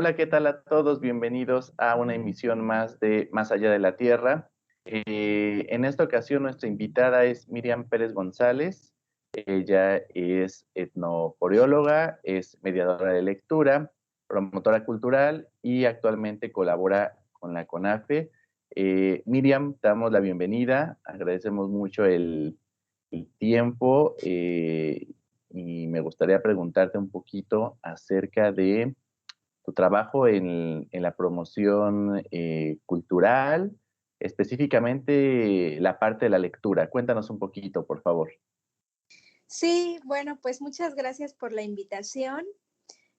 Hola, ¿qué tal a todos? Bienvenidos a una emisión más de Más allá de la Tierra. En esta ocasión nuestra invitada es Miriam Pérez González. Ella es etnocoreóloga, es mediadora de lectura, promotora cultural y actualmente colabora con la CONAFE. Miriam, te damos la bienvenida, agradecemos mucho el tiempo y me gustaría preguntarte un poquito acerca de tu trabajo en la promoción cultural, específicamente la parte de la lectura. Cuéntanos un poquito, por favor. Sí, bueno, pues muchas gracias por la invitación.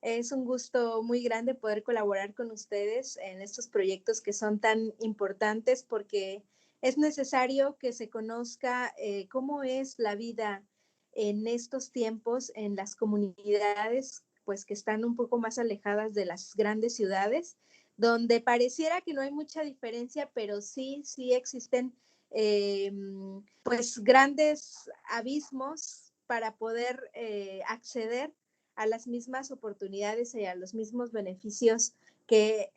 Es un gusto muy grande poder colaborar con ustedes en estos proyectos que son tan importantes porque es necesario que se conozca cómo es la vida en estos tiempos en las comunidades, pues que están un poco más alejadas de las grandes ciudades, donde pareciera que no hay mucha diferencia, pero sí existen eh, pues grandes abismos para poder acceder a las mismas oportunidades y a los mismos beneficios que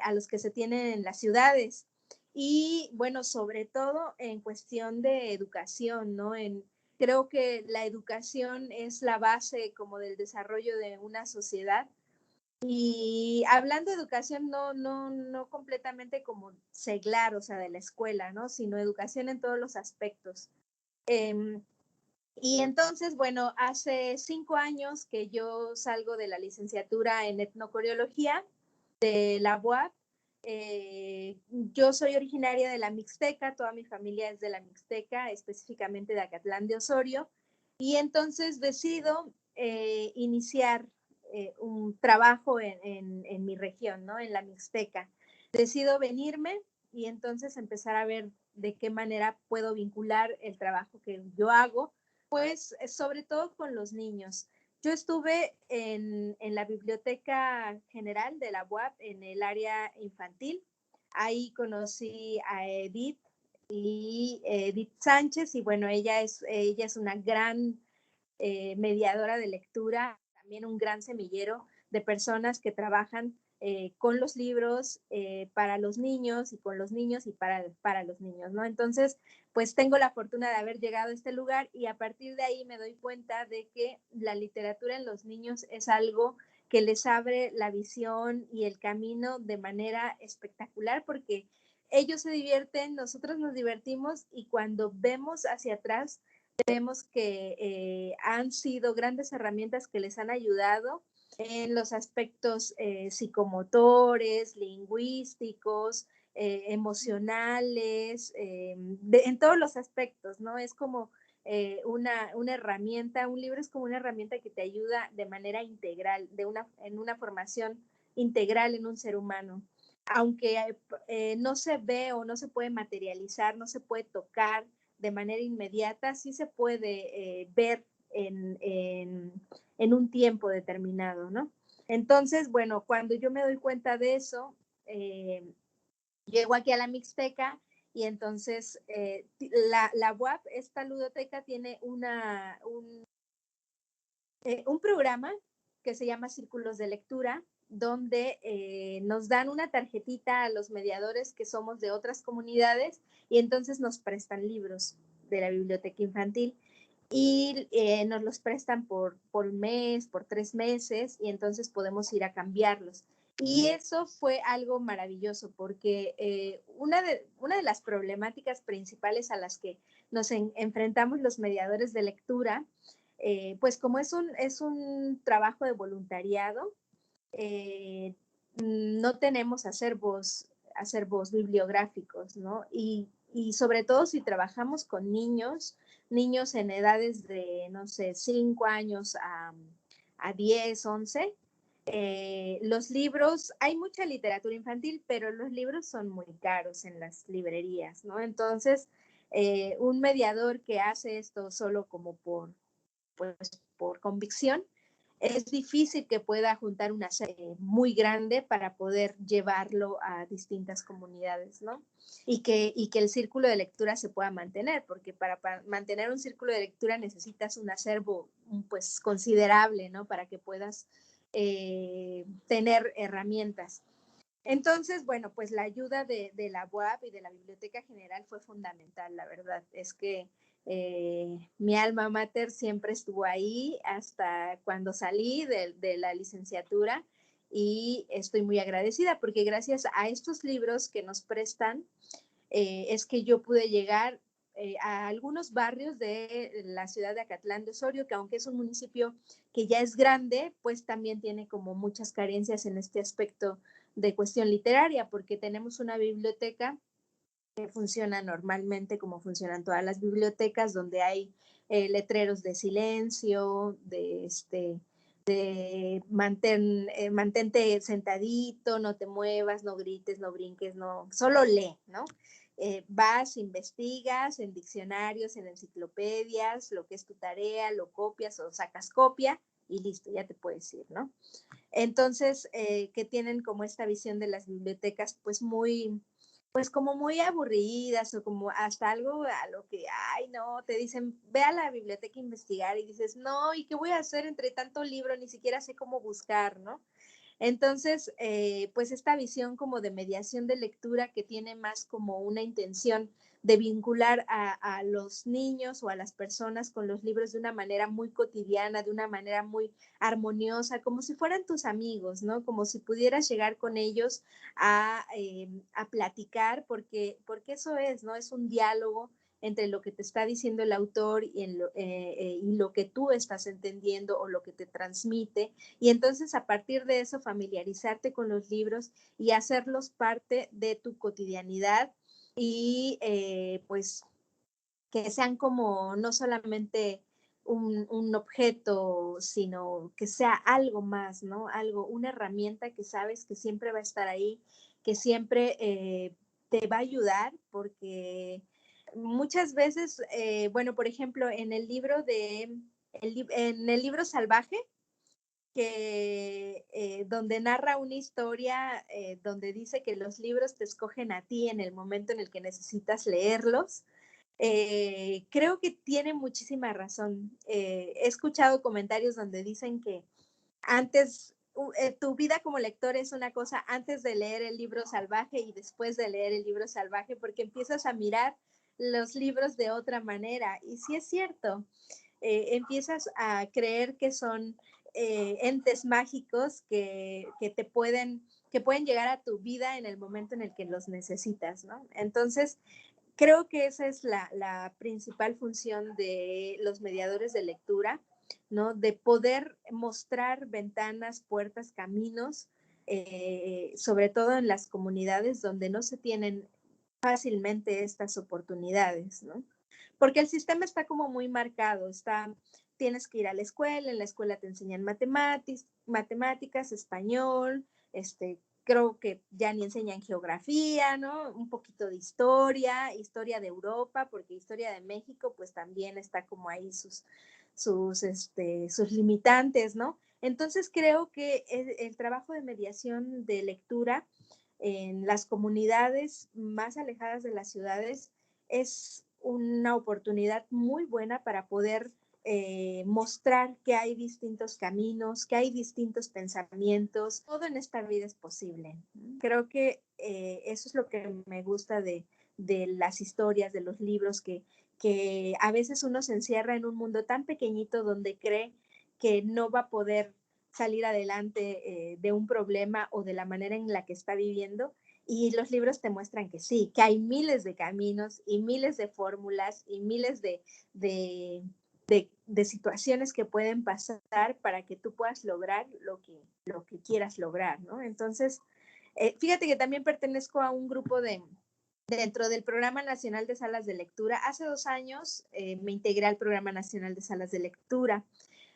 a los que se tienen en las ciudades. Y bueno, sobre todo en cuestión de educación, ¿no? Creo que la educación es la base como del desarrollo de una sociedad. Y hablando de educación, no completamente como seglar, o sea, de la escuela, ¿no? Sino educación en todos los aspectos. Eh, y entonces, bueno, hace 5 años que yo salgo de la licenciatura en etnocoreología de la UAP. Yo soy originaria de la Mixteca, toda mi familia es de la Mixteca, específicamente de Acatlán de Osorio, y entonces decido iniciar un trabajo en mi región, ¿no? En la Mixteca. Decido venirme y entonces empezar a ver de qué manera puedo vincular el trabajo que yo hago pues sobre todo con los niños. Yo estuve en la Biblioteca General de la UAP en el área infantil. Ahí conocí a Edith y Edith Sánchez y bueno, ella es una gran mediadora de lectura, también un gran semillero de personas que trabajan con los libros para los niños y con los niños y para los niños, ¿no? Entonces, pues tengo la fortuna de haber llegado a este lugar y a partir de ahí me doy cuenta de que la literatura en los niños es algo que les abre la visión y el camino de manera espectacular porque ellos se divierten, nosotros nos divertimos y cuando vemos hacia atrás vemos que han sido grandes herramientas que les han ayudado en los aspectos psicomotores, lingüísticos, emocionales, en todos los aspectos, ¿no? Es como una herramienta, un libro es como una herramienta que te ayuda de manera integral, en una formación integral en un ser humano. Aunque no se ve o no se puede materializar, no se puede tocar, de manera inmediata, sí se puede ver en un tiempo determinado, ¿no? Entonces, bueno, cuando yo me doy cuenta de eso, llego aquí a la Mixteca y entonces la UAP, esta ludoteca, tiene un programa que se llama Círculos de Lectura, donde nos dan una tarjetita a los mediadores que somos de otras comunidades y entonces nos prestan libros de la biblioteca infantil y nos los prestan por un mes, por 3 meses y entonces podemos ir a cambiarlos. Y eso fue algo maravilloso porque una de las problemáticas principales a las que nos enfrentamos los mediadores de lectura pues como es un trabajo de voluntariado, no tenemos acervos bibliográficos, ¿no? Y sobre todo si trabajamos con niños en edades de, no sé, 5 años a 10, 11, los libros, hay mucha literatura infantil, pero los libros son muy caros en las librerías, ¿no? Entonces, un mediador que hace esto solo como por convicción, es difícil que pueda juntar una serie muy grande para poder llevarlo a distintas comunidades, ¿no? Y que el círculo de lectura se pueda mantener, porque para mantener un círculo de lectura necesitas un acervo pues considerable, ¿no? Para que puedas tener herramientas. Entonces, bueno, pues la ayuda de la UAP y de la Biblioteca General fue fundamental, la verdad. Es que mi alma mater siempre estuvo ahí hasta cuando salí de la licenciatura y estoy muy agradecida porque gracias a estos libros que nos prestan es que yo pude llegar a algunos barrios de la ciudad de Acatlán de Osorio, que aunque es un municipio que ya es grande, pues también tiene como muchas carencias en este aspecto de cuestión literaria, porque tenemos una biblioteca que funciona normalmente como funcionan todas las bibliotecas, donde hay letreros de silencio, mantente sentadito, no te muevas, no grites, no brinques, no, solo lee, ¿no? Vas, investigas en diccionarios, en enciclopedias, lo que es tu tarea, lo copias o sacas copia y listo, ya te puedes ir, ¿no? Entonces, que tienen como esta visión de las bibliotecas, pues como muy aburridas o como hasta algo a lo que, ay, no, te dicen, ve a la biblioteca a investigar y dices, no, ¿y qué voy a hacer entre tanto libro? Ni siquiera sé cómo buscar, ¿no? Entonces, pues esta visión como de mediación de lectura que tiene más como una intención de vincular a los niños o a las personas con los libros de una manera muy cotidiana, de una manera muy armoniosa, como si fueran tus amigos, ¿no? Como si pudieras llegar con ellos a platicar, porque eso es, ¿no? Es un diálogo entre lo que te está diciendo el autor y lo que tú estás entendiendo o lo que te transmite. Y entonces a partir de eso familiarizarte con los libros y hacerlos parte de tu cotidianidad y pues que sean como no solamente un objeto, sino que sea algo más, ¿no? Algo, una herramienta que sabes que siempre va a estar ahí, que siempre te va a ayudar, porque muchas veces, bueno, por ejemplo, en el libro Salvaje, que donde narra una historia donde dice que los libros te escogen a ti en el momento en el que necesitas leerlos. Creo que tiene muchísima razón. He escuchado comentarios donde dicen que antes, tu vida como lector es una cosa antes de leer el libro salvaje y después de leer el libro salvaje, porque empiezas a mirar los libros de otra manera. Y sí es cierto, empiezas a creer que son entes mágicos que pueden llegar a tu vida en el momento en el que los necesitas, ¿no? Entonces, creo que esa es la principal función de los mediadores de lectura, ¿no? De poder mostrar ventanas, puertas, caminos, sobre todo en las comunidades donde no se tienen fácilmente estas oportunidades, ¿no? Porque el sistema está como muy marcado, tienes que ir a la escuela, en la escuela te enseñan matemáticas, español, creo que ya ni enseñan geografía, ¿no? Un poquito de historia de Europa, porque historia de México, pues también está como ahí sus limitantes, ¿no? Entonces creo que el trabajo de mediación de lectura en las comunidades más alejadas de las ciudades es una oportunidad muy buena para poder mostrar que hay distintos caminos, que hay distintos pensamientos. Todo en esta vida es posible. Creo que eso es lo que me gusta de las historias, de los libros, que a veces uno se encierra en un mundo tan pequeñito donde cree que no va a poder salir adelante de un problema o de la manera en la que está viviendo. Y los libros te muestran que sí, que hay miles de caminos y miles de fórmulas y miles de situaciones que pueden pasar para que tú puedas lograr lo que quieras lograr, ¿no? Entonces, fíjate que también pertenezco a un grupo dentro del Programa Nacional de Salas de Lectura. Hace 2 años me integré al Programa Nacional de Salas de Lectura,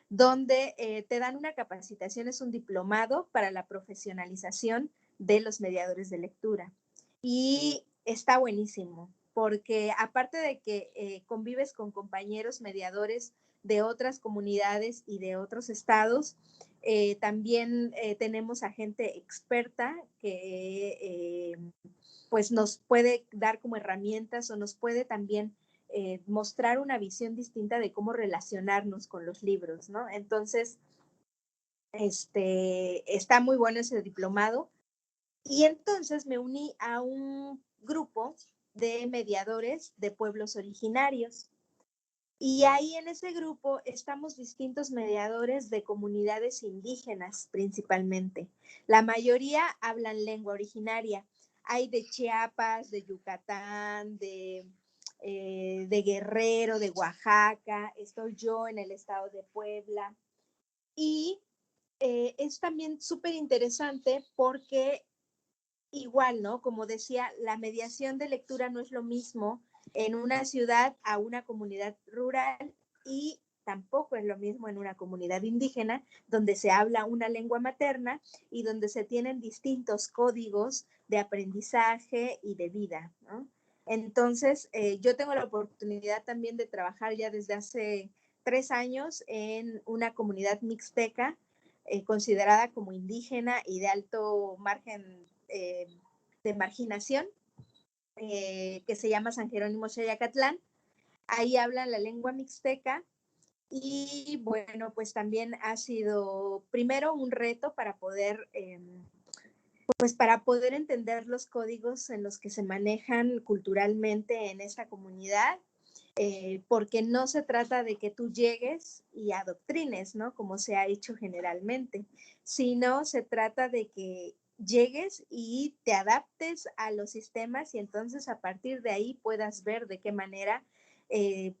donde te dan una capacitación, es un diplomado para la profesionalización de los mediadores de lectura. Y está buenísimo, porque aparte de que convives con compañeros mediadores de otras comunidades y de otros estados, también tenemos a gente experta que pues nos puede dar como herramientas o nos puede también mostrar una visión distinta de cómo relacionarnos con los libros, ¿no? Entonces, Está muy bueno ese diplomado. Y entonces me uní a un grupo de mediadores de pueblos originarios. Y ahí en ese grupo estamos distintos mediadores de comunidades indígenas principalmente. La mayoría hablan lengua originaria. Hay de Chiapas, de Yucatán, de Guerrero, de Oaxaca. Estoy yo en el estado de Puebla. Y es también súper interesante porque igual, ¿no? Como decía, la mediación de lectura no es lo mismo en una ciudad a una comunidad rural y tampoco es lo mismo en una comunidad indígena donde se habla una lengua materna y donde se tienen distintos códigos de aprendizaje y de vida, ¿no? Entonces, yo tengo la oportunidad también de trabajar ya desde hace 3 años en una comunidad mixteca considerada como indígena y de alto margen de marginación, que se llama San Jerónimo Xayacatlán. Ahí hablan la lengua mixteca y bueno, pues también ha sido primero un reto para poder, pues para poder entender los códigos en los que se manejan culturalmente en esta comunidad, porque no se trata de que tú llegues y adoctrines, ¿no? Como se ha hecho generalmente, sino se trata de que llegues y te adaptes a los sistemas y entonces a partir de ahí puedas ver de qué manera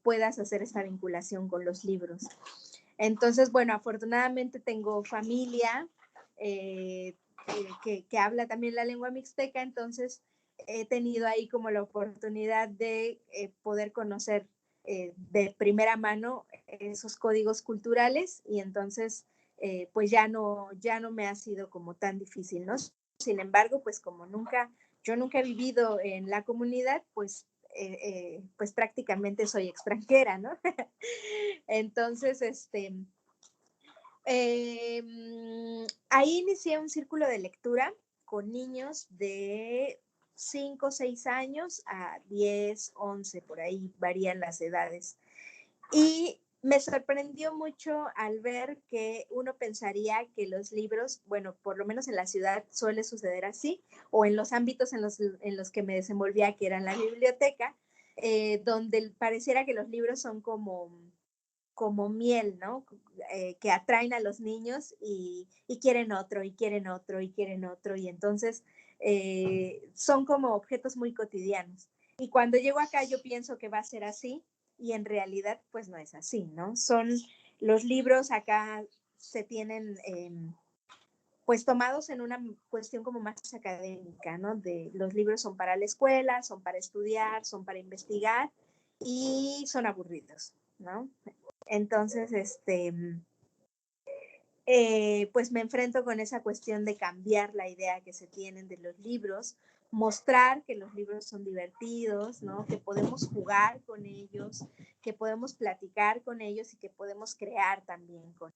puedas hacer esta vinculación con los libros. Entonces, bueno, afortunadamente tengo familia que habla también la lengua mixteca, entonces he tenido ahí como la oportunidad de poder conocer de primera mano esos códigos culturales y entonces pues ya no me ha sido como tan difícil, ¿no? Sin embargo, pues como yo nunca he vivido en la comunidad, pues prácticamente soy extranjera, ¿no? Entonces, ahí inicié un círculo de lectura con niños de 5 o 6 años a 10, 11, por ahí varían las edades. Y me sorprendió mucho al ver que uno pensaría que los libros, bueno, por lo menos en la ciudad suele suceder así, o en los ámbitos en los que me desenvolvía, que eran la biblioteca, donde pareciera que los libros son como miel, ¿no? Que atraen a los niños y quieren otro, y quieren otro, y quieren otro, y entonces son como objetos muy cotidianos. Y cuando llego acá yo pienso que va a ser así, y en realidad pues no es así, ¿no? Los libros acá se tienen pues tomados en una cuestión como más académica, ¿no? Los libros son para la escuela, son para estudiar, son para investigar y son aburridos, ¿no? Entonces, pues me enfrento con esa cuestión de cambiar la idea que se tienen de los libros, mostrar que los libros son divertidos, ¿no? Que podemos jugar con ellos, que podemos platicar con ellos y que podemos crear también con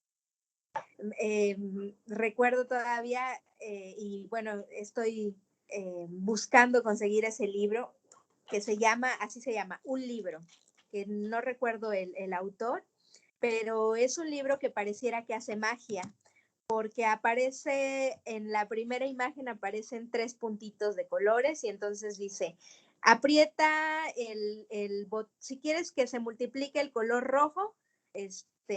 recuerdo todavía, y bueno, estoy buscando conseguir ese libro que así se llama, Un libro, que no recuerdo el autor, pero es un libro que pareciera que hace magia, porque aparece en la primera imagen, aparecen 3 puntitos de colores y entonces dice, aprieta si quieres que se multiplique el color rojo,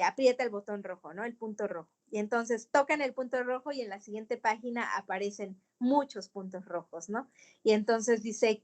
aprieta el botón rojo, ¿no? El punto rojo. Y entonces tocan el punto rojo y en la siguiente página aparecen muchos puntos rojos, ¿no? Y entonces dice,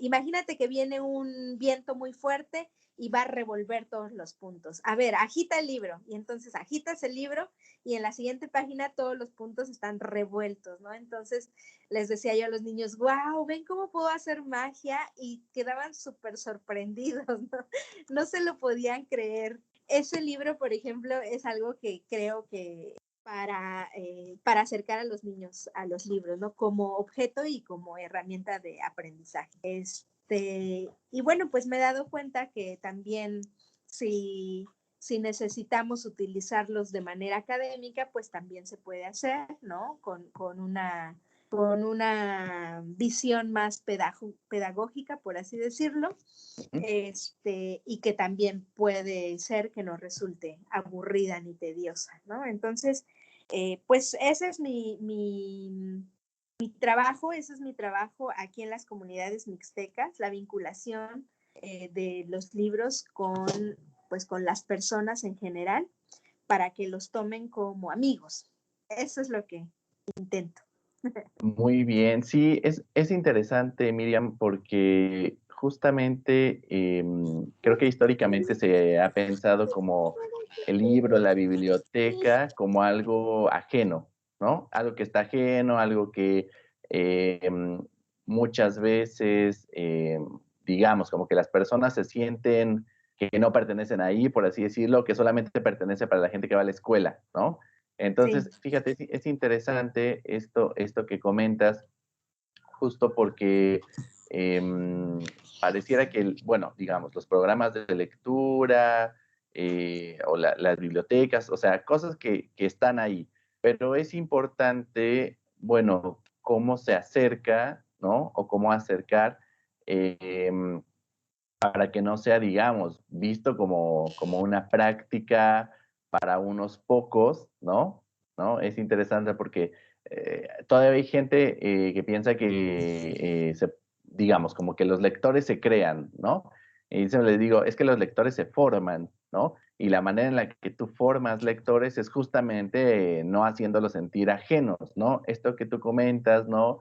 imagínate que viene un viento muy fuerte y va a revolver todos los puntos. A ver, agita el libro. Y entonces agitas el libro y en la siguiente página todos los puntos están revueltos, ¿no? Entonces les decía yo a los niños, wow, ven cómo puedo hacer magia y quedaban súper sorprendidos, ¿no? No se lo podían creer. Ese libro, por ejemplo, es algo que creo que para acercar a los niños a los libros, ¿no? Como objeto y como herramienta de aprendizaje. Y bueno, pues me he dado cuenta que también si necesitamos utilizarlos de manera académica, pues también se puede hacer, ¿no? Con una visión más pedagógica, por así decirlo, y que también puede ser que no resulte aburrida ni tediosa, ¿no? Entonces, Pues ese es mi trabajo, ese es mi trabajo aquí en las comunidades mixtecas, la vinculación de los libros pues, con las personas en general para que los tomen como amigos. Eso es lo que intento. Muy bien, sí, es interesante, Miriam, porque justamente creo que históricamente se ha pensado como el libro, la biblioteca, como algo ajeno, ¿no? Algo que está ajeno, algo que muchas veces, digamos, como que las personas se sienten que no pertenecen ahí, por así decirlo, que solamente pertenece para la gente que va a la escuela, ¿no? Sí. Entonces, fíjate, es interesante esto que comentas, justo porque eh, pareciera que, bueno, digamos, los programas de lectura o las bibliotecas, o sea, cosas que están ahí, pero es importante, bueno, cómo se acerca, ¿no? O cómo acercar eh, para que no sea, digamos, visto como una práctica para unos pocos, ¿no? ¿No? Es interesante porque todavía hay gente que piensa que, digamos, como que los lectores se crean, ¿no? Y siempre les digo, es que los lectores se forman, ¿no? Y la manera en la que tú formas lectores es justamente no haciéndolos sentir ajenos, ¿no? Esto que tú comentas, ¿no?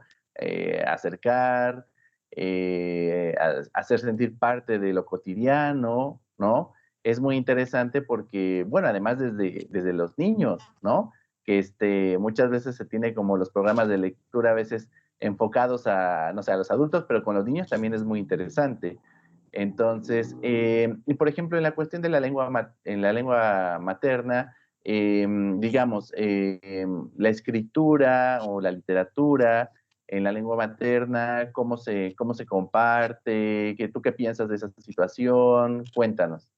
Acercar, hacer sentir parte de lo cotidiano, ¿no? Es muy interesante porque, bueno, además desde los niños, ¿no? Que muchas veces se tiene como los programas de lectura a veces enfocados a, no sé, a los adultos, pero con los niños también es muy interesante. Entonces, y por ejemplo, en la cuestión de en la lengua materna, digamos, la escritura o la literatura en la lengua materna, cómo se comparte, ¿tú qué piensas de esa situación? Cuéntanos.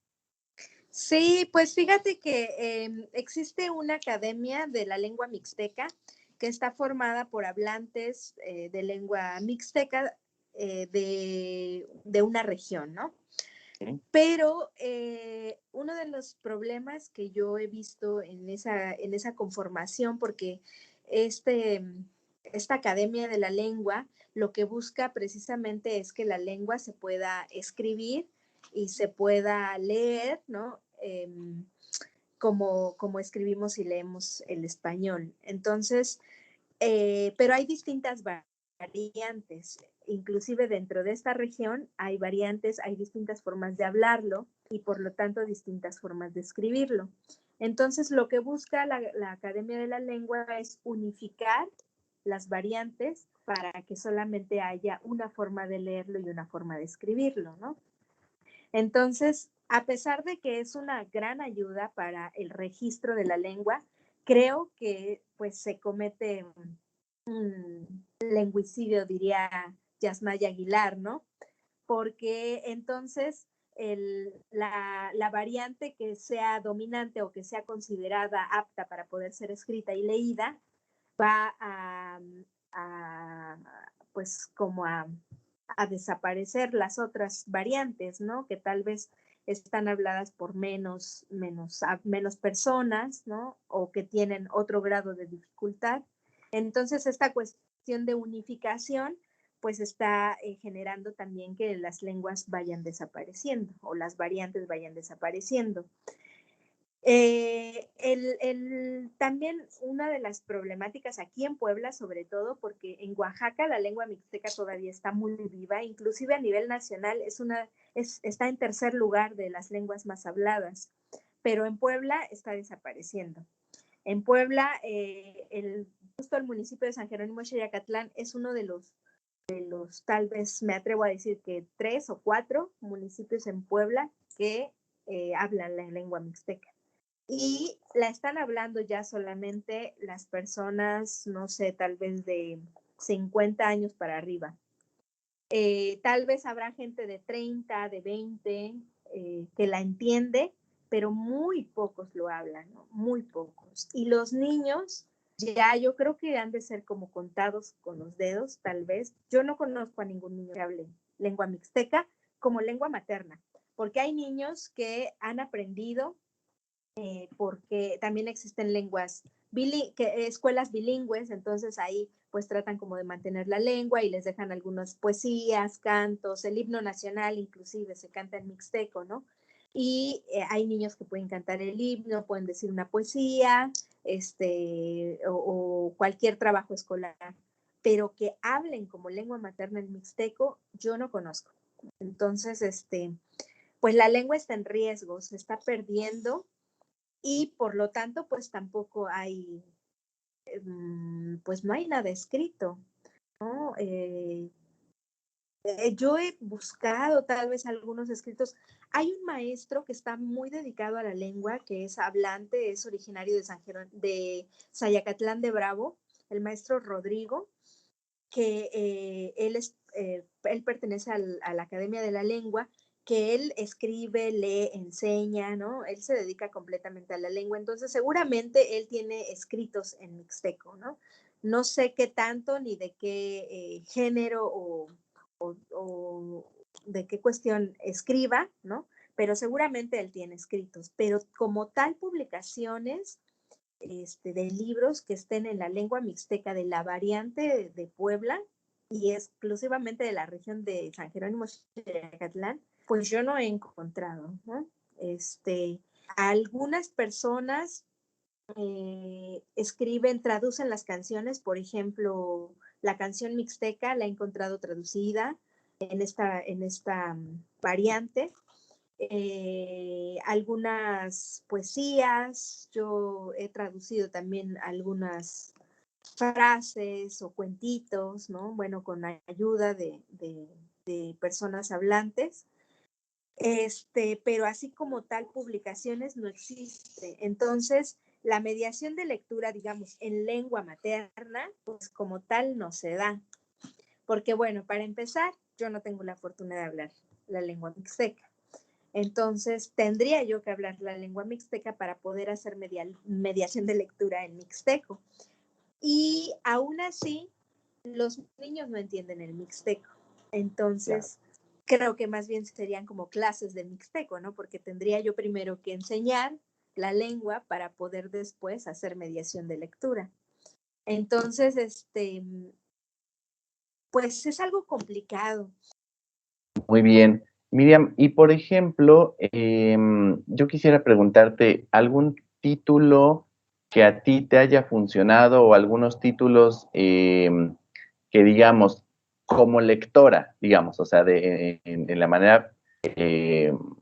Sí, pues fíjate que existe una academia de la lengua mixteca que está formada por hablantes de lengua mixteca de una región, ¿no? ¿Sí? Pero uno de los problemas que yo he visto en esa conformación, porque este, esta Academia de la Lengua lo que busca precisamente es que la lengua se pueda escribir y se pueda leer, ¿no? Como escribimos y leemos el español. Entonces, pero hay distintas variantes. Inclusive dentro de esta región hay variantes, hay distintas formas de hablarlo y por lo tanto distintas formas de escribirlo. Entonces, lo que busca la Academia de la Lengua es unificar las variantes para que solamente haya una forma de leerlo y una forma de escribirlo, ¿no? Entonces, a pesar de que es una gran ayuda para el registro de la lengua, creo que pues se comete un lingüicidio, diría Yasmaya Aguilar, ¿no? Porque entonces la variante que sea dominante o que sea considerada apta para poder ser escrita y leída va a pues como a desaparecer las otras variantes, ¿no? Que tal vez están habladas por menos personas, ¿no? O que tienen otro grado de dificultad. Entonces, esta cuestión de unificación, pues está generando también que las lenguas vayan desapareciendo o las variantes vayan desapareciendo. También una de las problemáticas aquí en Puebla, sobre todo, porque en Oaxaca la lengua mixteca todavía está muy viva, inclusive a nivel nacional está en tercer lugar de las lenguas más habladas, pero en Puebla está desapareciendo. En Puebla, justo el municipio de San Jerónimo Xayacatlán es uno de los, tal vez me atrevo a decir que 3 o 4 municipios en Puebla que hablan la lengua mixteca y la están hablando ya solamente las personas, no sé, tal vez de 50 años para arriba. Tal vez habrá gente de 30, de 20, que la entiende, pero muy pocos lo hablan, ¿no? Muy pocos. Y los niños, ya yo creo que han de ser como contados con los dedos, tal vez. Yo no conozco a ningún niño que hable lengua mixteca como lengua materna, porque hay niños que han aprendido porque también existen lenguas escuelas bilingües, entonces ahí pues tratan como de mantener la lengua y les dejan algunas poesías, cantos, el himno nacional inclusive se canta en mixteco, ¿no? Y hay niños que pueden cantar el himno, pueden decir una poesía, o cualquier trabajo escolar, pero que hablen como lengua materna el mixteco, yo no conozco. Entonces, pues la lengua está en riesgo, se está perdiendo y por lo tanto, pues tampoco hay, pues no hay nada escrito, ¿no? Yo he buscado tal vez algunos escritos. Hay un maestro que está muy dedicado a la lengua, que es hablante, es originario de Sayacatlán de Bravo, el maestro Rodrigo, que él pertenece a la Academia de la Lengua, que él escribe, lee, enseña, ¿no? Él se dedica completamente a la lengua, entonces seguramente él tiene escritos en mixteco, ¿no? No sé qué tanto ni de qué género o de qué cuestión escriba, ¿no? Pero seguramente él tiene escritos, pero como tal publicaciones de libros que estén en la lengua mixteca de la variante de Puebla y exclusivamente de la región de San Jerónimo Chilacatlán, pues yo no he encontrado, ¿no? Algunas personas escriben, traducen las canciones, por ejemplo, la canción mixteca la he encontrado traducida en esta variante. Algunas poesías, yo he traducido también algunas frases o cuentitos, ¿no? Bueno, con ayuda de personas hablantes. Pero así como tal, publicaciones no existe. Entonces, la mediación de lectura, digamos, en lengua materna, pues como tal no se da. Porque, bueno, para empezar, yo no tengo la fortuna de hablar la lengua mixteca. Entonces, tendría yo que hablar la lengua mixteca para poder hacer mediación de lectura en mixteco. Y aún así, los niños no entienden el mixteco. Entonces, creo que más bien serían como clases de mixteco, ¿no? Porque tendría yo primero que enseñar la lengua para poder después hacer mediación de lectura. Entonces, pues es algo complicado. Muy bien. Miriam, y por ejemplo, yo quisiera preguntarte, ¿algún título que a ti te haya funcionado o algunos títulos que digamos, como lectora, digamos, o sea, en la manera,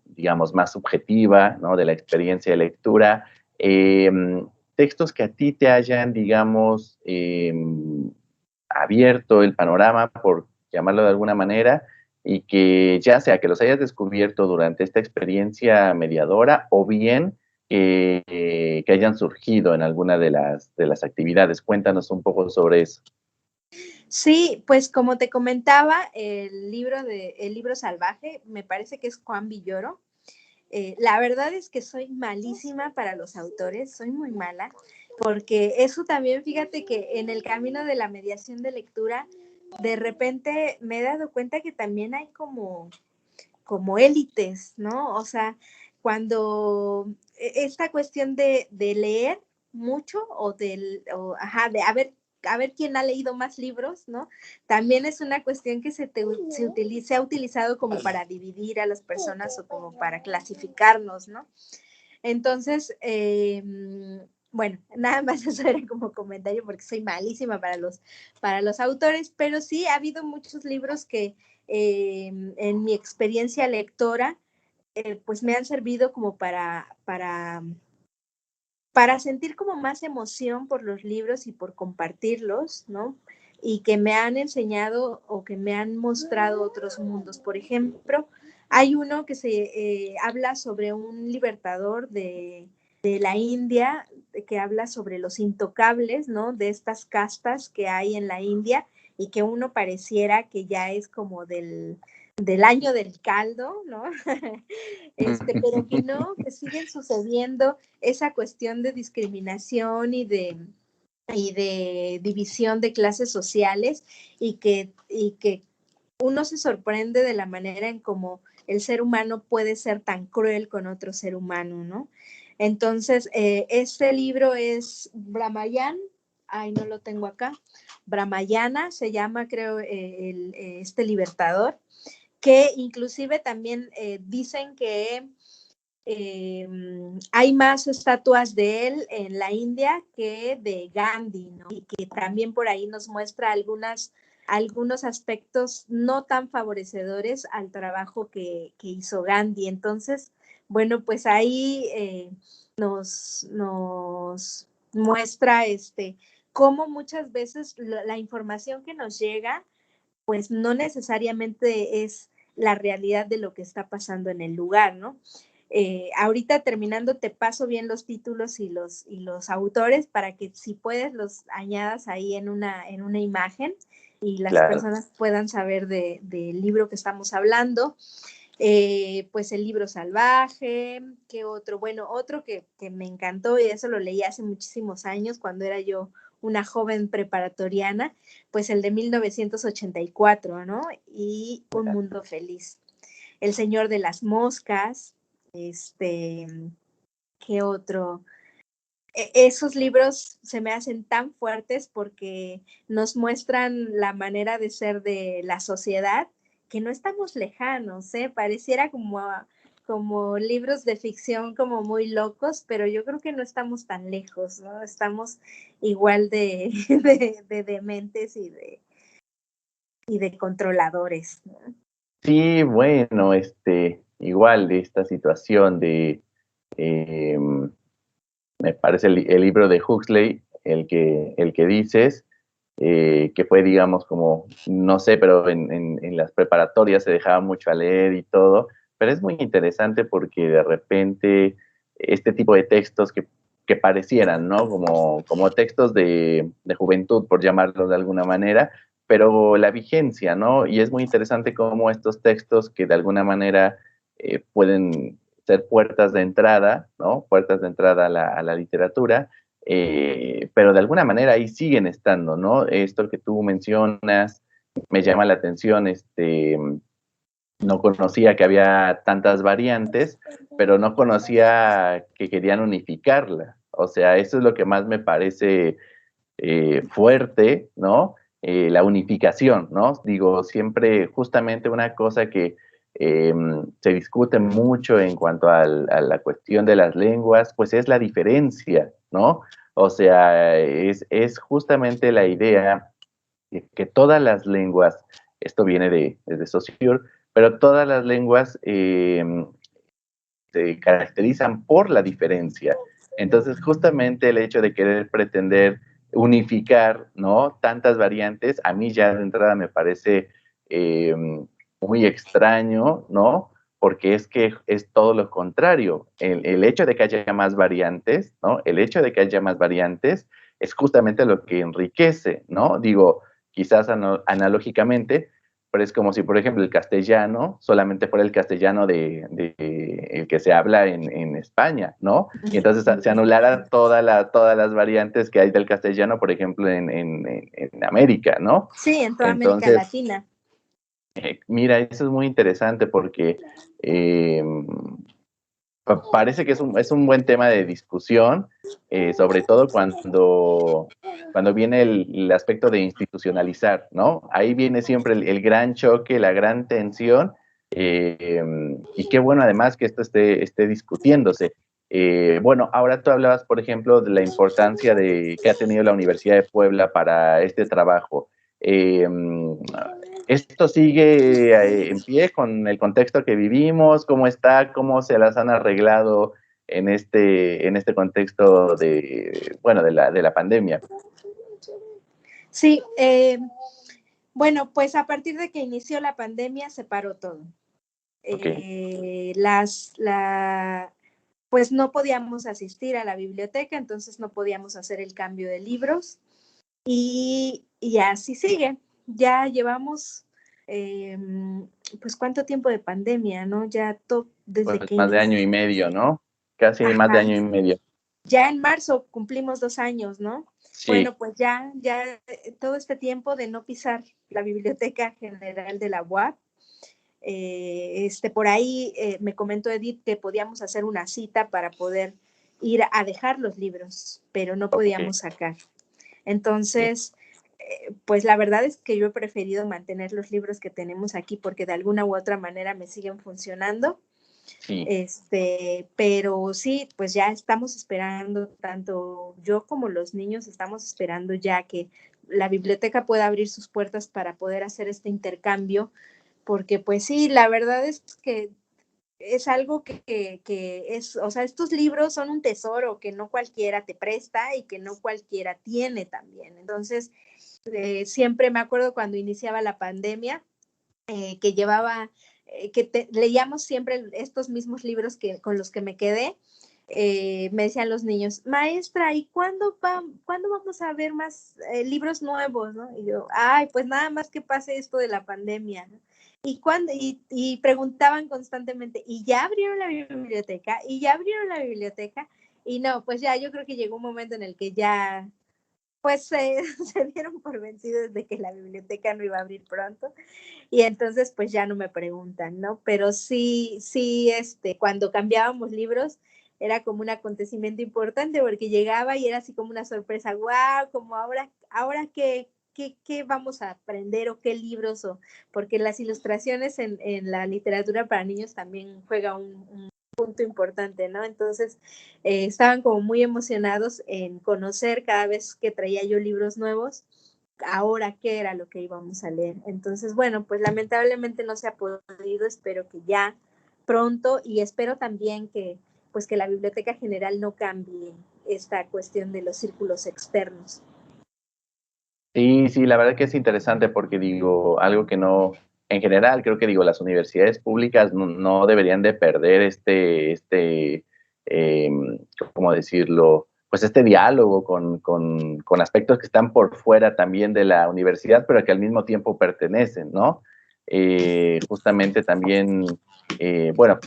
digamos, más subjetiva, ¿no? De la experiencia de lectura, textos que a ti te hayan, digamos, abierto el panorama, por llamarlo de alguna manera, y que ya sea que los hayas descubierto durante esta experiencia mediadora o bien que hayan surgido en alguna de las actividades. Cuéntanos un poco sobre eso. Sí, pues como te comentaba, el libro salvaje, me parece que es Juan Villoro. La verdad es que soy malísima para los autores, soy muy mala, porque eso también, fíjate que en el camino de la mediación de lectura, de repente me he dado cuenta que también hay como élites, ¿no? O sea, cuando esta cuestión de leer mucho de a ver quién ha leído más libros, ¿no? También es una cuestión que se ha utilizado como para dividir a las personas o como para clasificarnos, ¿no? Entonces, bueno, nada más eso era como comentario porque soy malísima para los autores, pero sí ha habido muchos libros que en mi experiencia lectora, pues me han servido como para sentir como más emoción por los libros y por compartirlos, ¿no? Y que me han enseñado o que me han mostrado otros mundos. Por ejemplo, hay uno que se habla sobre un libertador de la India, que habla sobre los intocables, ¿no? De estas castas que hay en la India y que uno pareciera que ya es como del año del caldo, ¿no? Pero que no, que siguen sucediendo esa cuestión de discriminación y de división de clases sociales y que uno se sorprende de la manera en cómo el ser humano puede ser tan cruel con otro ser humano, ¿no? Entonces, este libro es Brahmayan, ay, no lo tengo acá, Brahmayana se llama, creo, este libertador, que inclusive también dicen que hay más estatuas de él en la India que de Gandhi, ¿no? Y que también por ahí nos muestra algunos aspectos no tan favorecedores al trabajo que hizo Gandhi. Entonces, bueno, pues ahí nos muestra cómo muchas veces la información que nos llega, pues no necesariamente es la realidad de lo que está pasando en el lugar, ¿no? Ahorita terminando te paso bien los títulos y los autores para que si puedes los añadas ahí en una imagen y las Claro. personas puedan saber del libro que estamos hablando. Pues el libro salvaje, ¿qué otro? Bueno, otro que me encantó y eso lo leí hace muchísimos años cuando era yo una joven preparatoriana, pues el de 1984, ¿no? Y Un Mundo Feliz. El Señor de las Moscas, ¿qué otro? Esos libros se me hacen tan fuertes porque nos muestran la manera de ser de la sociedad, que no estamos lejanos, ¿eh? Pareciera como libros de ficción como muy locos, pero yo creo que no estamos tan lejos, ¿no? Estamos igual de, de dementes y de controladores, ¿no? Sí, bueno, igual de esta situación de, me parece el libro de Huxley, el que dices, que fue, digamos, como, no sé, pero en las preparatorias se dejaba mucho a leer y todo, pero es muy interesante porque de repente este tipo de textos que parecieran, ¿no? Como textos de juventud, por llamarlo de alguna manera, pero la vigencia, ¿no? Y es muy interesante cómo estos textos que de alguna manera pueden ser puertas de entrada, ¿no? Puertas de entrada a la literatura, pero de alguna manera ahí siguen estando, ¿no? Esto que tú mencionas me llama la atención, no conocía que había tantas variantes, pero no conocía que querían unificarla. O sea, eso es lo que más me parece fuerte, ¿no? La unificación, ¿no? Digo, siempre justamente una cosa que se discute mucho en cuanto a la cuestión de las lenguas, pues es la diferencia, ¿no? O sea, es justamente la idea de que todas las lenguas, esto viene de Saussure, pero todas las lenguas se caracterizan por la diferencia. Entonces, justamente el hecho de querer pretender unificar, ¿no? Tantas variantes, a mí ya de entrada me parece muy extraño, ¿no? Porque es que es todo lo contrario. El hecho de que haya más variantes, ¿no? El hecho de que haya más variantes es justamente lo que enriquece, ¿no? Digo, quizás analógicamente, pero es como si, por ejemplo, el castellano solamente fuera el castellano de el que se habla en España, ¿no? Y entonces se anularan todas las variantes que hay del castellano, por ejemplo, en América, ¿no? Sí, en toda América Entonces, Latina. mira, eso es muy interesante porque parece que es un buen tema de discusión, sobre todo cuando viene el aspecto de institucionalizar, ¿no? Ahí viene siempre el gran choque, la gran tensión, y qué bueno además que esto esté discutiéndose. Bueno, ahora tú hablabas, por ejemplo, de la importancia que ha tenido la Universidad de Puebla para este trabajo. ¿Esto sigue en pie con el contexto que vivimos? ¿Cómo está? ¿Cómo se las han arreglado en este contexto bueno, de la pandemia? Sí, bueno, pues a partir de que inició la pandemia se paró todo. Okay. Pues no podíamos asistir a la biblioteca, entonces no podíamos hacer el cambio de libros y así sigue. Ya llevamos, pues cuánto tiempo de pandemia, ¿no? Ya desde Pues que más de año inició. y medio, ¿no? Casi más de Ajá. año y medio. Ya en marzo cumplimos 2 años, ¿no? Sí, Bueno, pues ya todo este tiempo de no pisar la Biblioteca General de la UAP, por ahí me comentó Edith que podíamos hacer una cita para poder ir a dejar los libros, pero no Ok. podíamos sacar. Sí, Entonces, pues la verdad es que yo he preferido mantener los libros que tenemos aquí porque de alguna u otra manera me siguen funcionando. sí, Pero sí, pues ya estamos esperando, tanto yo como los niños estamos esperando ya que la biblioteca pueda abrir sus puertas para poder hacer este intercambio, porque pues sí, la verdad es que es algo que es, o sea, estos libros son un tesoro que no cualquiera te presta y que no cualquiera tiene también. Entonces, siempre me acuerdo cuando iniciaba la pandemia, que llevaba, leíamos siempre estos mismos libros que, con los que me quedé. Me decían los niños, maestra, ¿y cuándo vamos a ver más libros nuevos? ¿No? Y yo, ay, pues nada más que pase esto de la pandemia, ¿no? Y preguntaban constantemente, ¿y ya abrieron la biblioteca? ¿Y ya abrieron la biblioteca? Y no, pues ya yo creo que llegó un momento en el que ya pues se dieron por vencidos de que la biblioteca no iba a abrir pronto y entonces pues ya no me preguntan, ¿no? Pero sí, sí, cuando cambiábamos libros era como un acontecimiento importante porque llegaba y era así como una sorpresa, wow, como ahora qué vamos a aprender o qué libros o porque las ilustraciones en la literatura para niños también juega un punto importante, ¿no? Entonces estaban como muy emocionados en conocer cada vez que traía yo libros nuevos ahora qué era lo que íbamos a leer. Entonces, bueno, pues lamentablemente no se ha podido, espero que ya pronto y espero también que pues que la Biblioteca General no cambie esta cuestión de los círculos externos. sí, sí, la verdad que es interesante porque digo, algo que no, en general, creo que digo, las universidades públicas no deberían de perder ¿cómo decirlo? Pues este diálogo con aspectos que están por fuera también de la universidad, pero que al mismo tiempo pertenecen, ¿no? Justamente también, bueno,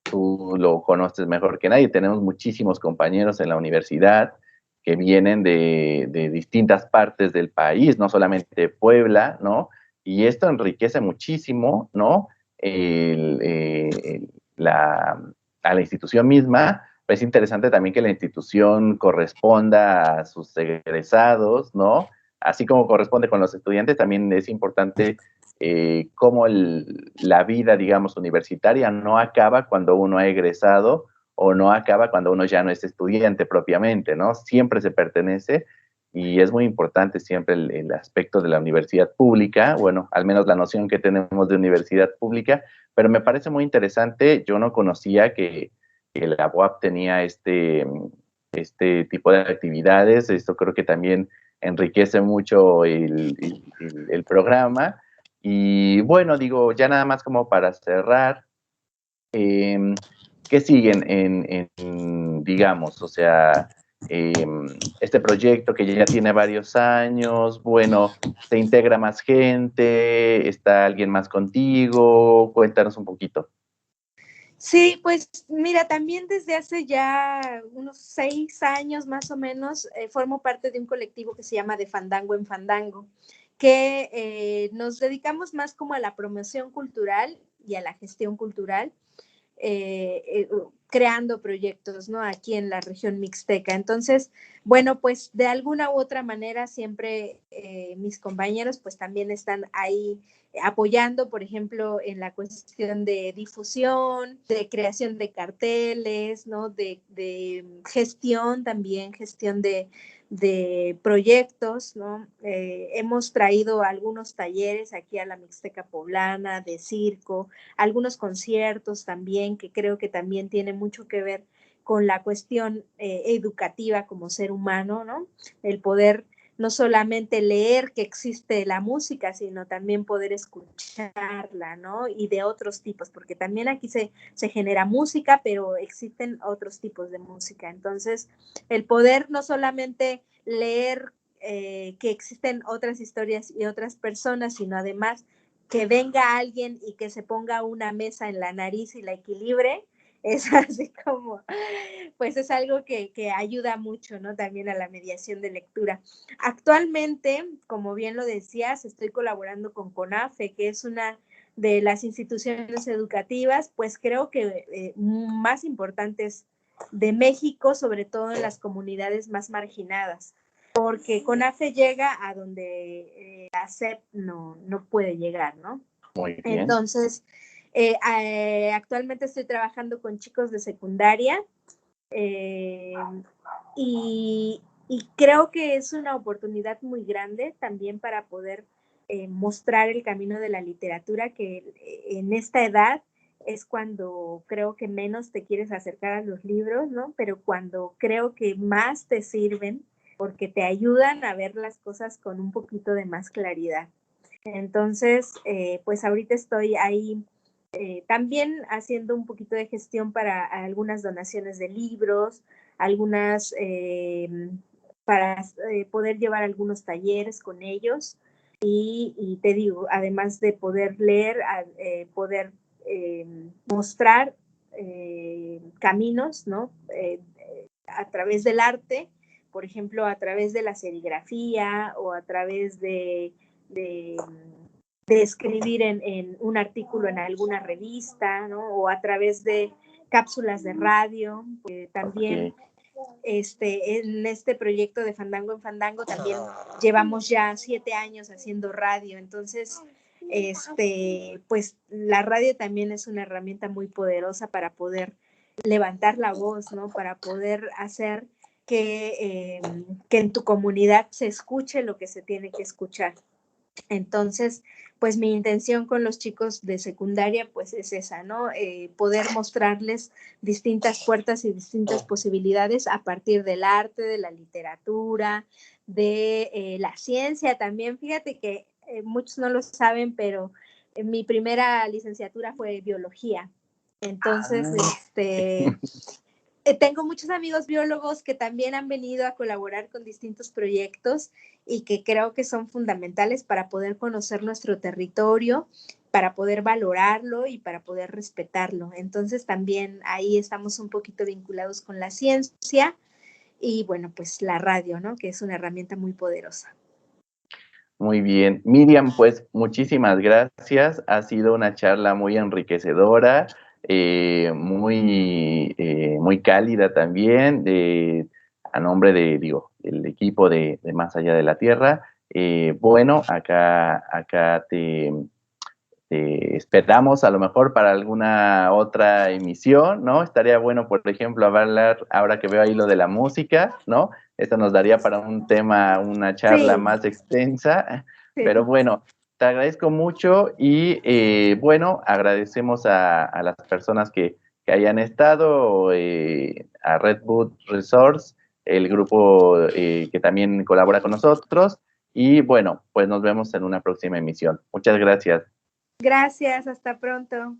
tú lo conoces mejor que nadie, tenemos muchísimos compañeros en la universidad que vienen de distintas partes del país, no solamente Puebla, ¿no? Y esto enriquece muchísimo, ¿no? El, la, a la institución misma. Es interesante también que la institución corresponda a sus egresados, ¿no? Así como corresponde con los estudiantes, también es importante cómo la vida, digamos, universitaria no acaba cuando uno ha egresado o no acaba cuando uno ya no es estudiante propiamente, ¿no? Siempre se pertenece y es muy importante siempre el aspecto de la universidad pública, bueno, al menos la noción que tenemos de universidad pública, pero me parece muy interesante, yo no conocía que la UAP tenía este tipo de actividades, esto creo que también enriquece mucho el programa. Y bueno, digo, ya nada más como para cerrar, ¿qué siguen digamos, o sea, este proyecto que ya tiene varios años, bueno, se integra más gente, está alguien más contigo, cuéntanos un poquito. Sí, pues mira, también desde hace ya unos 6 años más o menos formo parte de un colectivo que se llama De Fandango en Fandango, que nos dedicamos más como a la promoción cultural y a la gestión cultural creando proyectos, ¿no? Aquí en la región mixteca. Entonces, bueno, pues de alguna u otra manera siempre mis compañeros pues también están ahí apoyando, por ejemplo, en la cuestión de difusión, de creación de carteles, ¿no? De gestión también, gestión de proyectos, ¿no? Hemos traído algunos talleres aquí a la Mixteca Poblana de circo, algunos conciertos también, que creo que también tiene mucho que ver con la cuestión educativa como ser humano, ¿no? El poder no solamente leer que existe la música, sino también poder escucharla, ¿no? Y de otros tipos, porque también aquí se genera música, pero existen otros tipos de música. Entonces, el poder no solamente leer que existen otras historias y otras personas, sino además que venga alguien y que se ponga una mesa en la nariz y la equilibre, es así como, pues es algo que ayuda mucho, ¿no? También a la mediación de lectura. Actualmente, como bien lo decías, estoy colaborando con CONAFE, que es una de las instituciones educativas, pues creo que más importantes de México, sobre todo en las comunidades más marginadas, porque CONAFE llega a donde la SEP no puede llegar, ¿no? Muy bien. Entonces, actualmente estoy trabajando con chicos de secundaria y creo que es una oportunidad muy grande también para poder mostrar el camino de la literatura, que en esta edad es cuando creo que menos te quieres acercar a los libros, ¿no? Pero cuando creo que más te sirven porque te ayudan a ver las cosas con un poquito de más claridad. Entonces, pues ahorita estoy ahí también haciendo un poquito de gestión para algunas donaciones de libros, algunas para poder llevar algunos talleres con ellos y te digo, además de poder leer, poder mostrar caminos, ¿no? A través del arte, por ejemplo, a través de la serigrafía o a través de escribir en un artículo en alguna revista, ¿no? O a través de cápsulas de radio, también en este proyecto de Fandango en Fandango también llevamos ya 7 años haciendo radio, entonces pues la radio también es una herramienta muy poderosa para poder levantar la voz, ¿no? Para poder hacer que en tu comunidad se escuche lo que se tiene que escuchar. Entonces, pues mi intención con los chicos de secundaria pues es esa, ¿no? Poder mostrarles distintas puertas y distintas posibilidades a partir del arte, de la literatura, de la ciencia también. Fíjate que muchos no lo saben, pero mi primera licenciatura fue biología. Entonces, tengo muchos amigos biólogos que también han venido a colaborar con distintos proyectos y que creo que son fundamentales para poder conocer nuestro territorio, para poder valorarlo y para poder respetarlo. Entonces también ahí estamos un poquito vinculados con la ciencia y bueno, pues la radio, ¿no? Que es una herramienta muy poderosa. Muy bien. Miriam, pues muchísimas gracias. Ha sido una charla muy enriquecedora, muy cálida también, a nombre de, el equipo de Más Allá de la Tierra. Bueno, acá te esperamos a lo mejor para alguna otra emisión, ¿no? Estaría bueno, por ejemplo, hablar, ahora que veo ahí lo de la música, ¿no? Esto nos daría para un tema, una charla más extensa, pero bueno, te agradezco mucho y bueno, agradecemos a las personas que hayan estado, a Redwood Resource, el grupo que también colabora con nosotros y bueno, pues nos vemos en una próxima emisión. Muchas gracias. Gracias, hasta pronto.